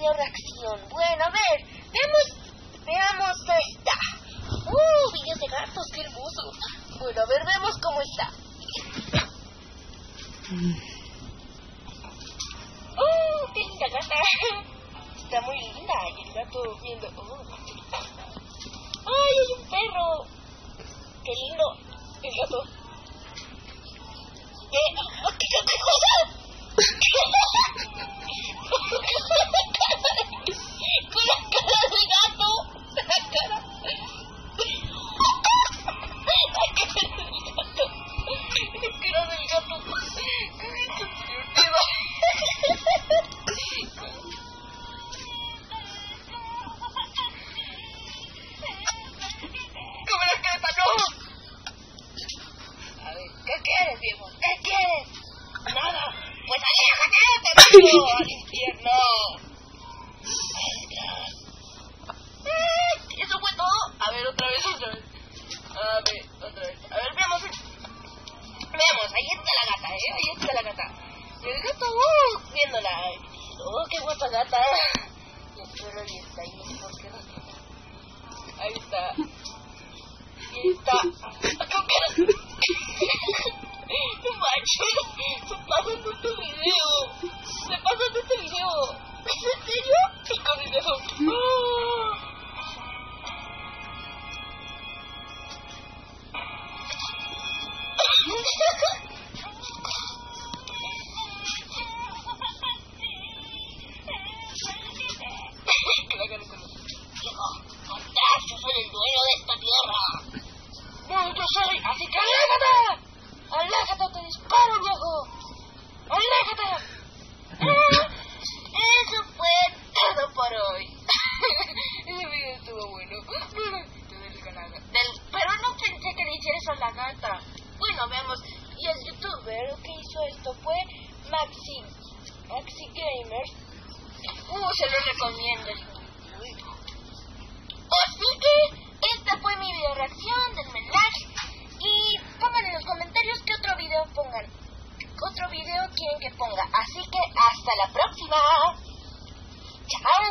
video reacción. Bueno, a ver, veamos esta. Videos de gatos, qué hermoso. Bueno, a ver, veamos cómo está. Qué linda gata. Está muy linda. Y el gato viendo. ¡Ay, hay un perro! ¡Qué lindo! El gato. ¿Qué cosa? Con la cara del gato. La cara. La cara del gato. Qué divertido. ¿Qué quieres, viejo? ¿Qué quieres? Nada. Pues aléjate, te mando al infierno. ¿Eso fue todo? A ver, otra vez. A ver, veamos. Ahí está la gata, Ahí está la gata. El gato, viéndola. Qué guapa gata. Y el perro ahí está ahí. ¿Por qué no tiene? Ahí está. No manches, se pasan de este video. ¿Es en serio? Pico video. Yo soy el dueño de esta tierra. No, yo soy, así que aléjate. ¡Aléjate, te disparo, viejo! ¡Aléjate! Eso fue todo por hoy. Ese video estuvo bueno. Pero no pensé que le hiciera eso a la gata. Bueno, veamos. Y el youtuber que hizo esto fue Maxi Gamers. Se lo recomiendo. Así que esta fue mi video reacción. Denme like. Y pongan en los comentarios qué otro video quieren que ponga. Así que hasta la próxima. Chao.